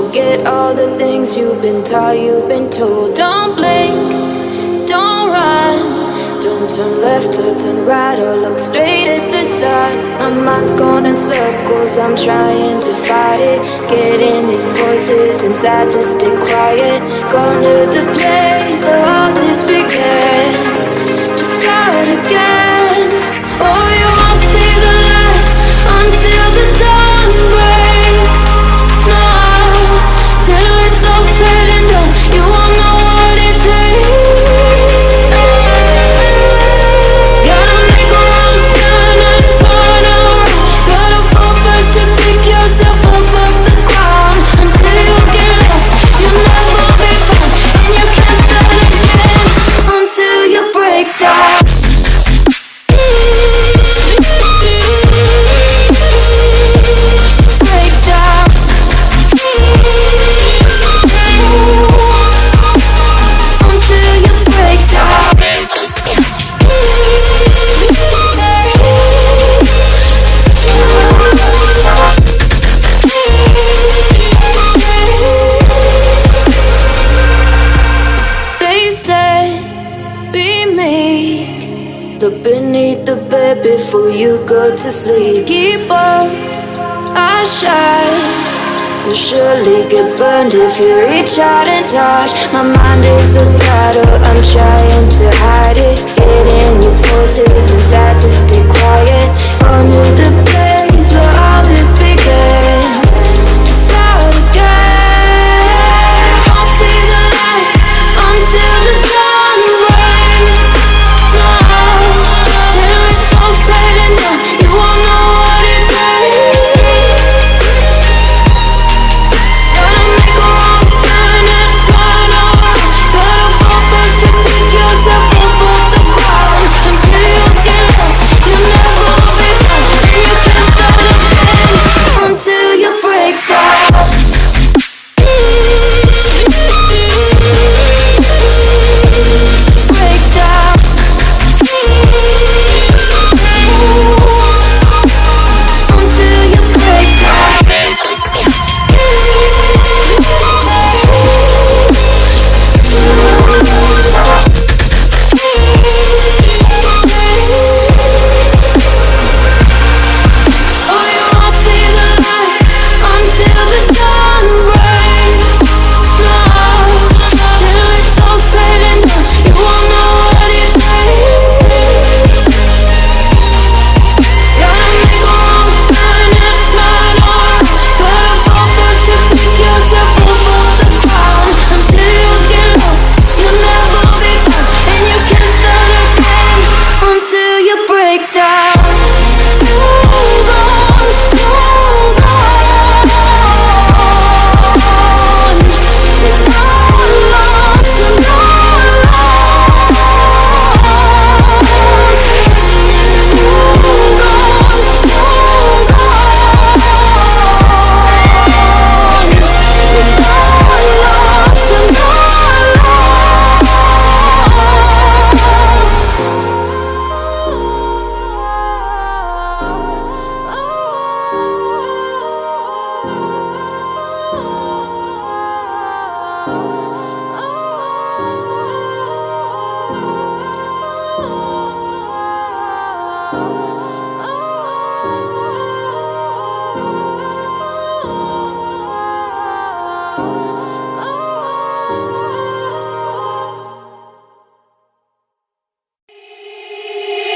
forget all the things you've been taught, you've been told. Don't blink, don't run, don't turn left or turn right or look straight at the sun. My mind's going in circles, I'm trying to fight it. Getting these voices inside to stay quiet. Going to the place where all this began. Just start again. Oh, you won't see the light until the dawn breaks. No, till it's all said and done, you won't know what it takes. Gotta make a wrong turn and turn around. Gotta fall fast to pick yourself up off the ground. Until you get lost, you'll never be found, and you can't start again until you break down. Look beneath the bed before you go to sleep. Keep on, I shine. You'll surely get burned if you reach out and touch. My mind is a battle, I'm trying to hide it. Getting these voices inside to stay quiet. On to the place where all this began. Just start again. I'll see the light until the dawn breaks. No, till it's all said and done, you won't know what it takes. Gotta make a wrong turn and turn around. Gotta fall fast to pick yourself up off the ground. Until you get lost, you'll never be found, and you can't start again until you break down. Break down. Until you break down. Oh, you won't see the light until the dawn breaks. No, till it's all said and done, you won't know what it takes. Gotta make a wrong turn and turn around. Gotta fall fast to pick yourself up off the ground. Until you get lost, you'll never be found, and you can't start again until you break down. Hold on, hold on. You're not lost, you're not lost. Hold on, hold on. You're not lost, you're not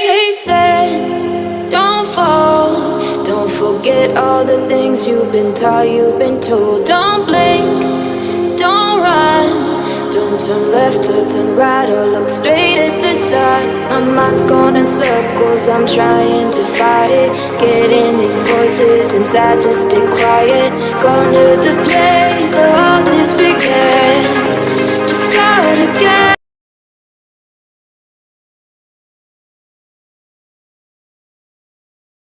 They said, don't fall, don't forget all the things you've been taught, you've been told. Don't blink, don't run, don't turn left or turn right or look straight at the sun. My mind's going in circles, I'm trying to fight it. Getting these voices inside to stay quiet. Going to the place where all this began. Just start again.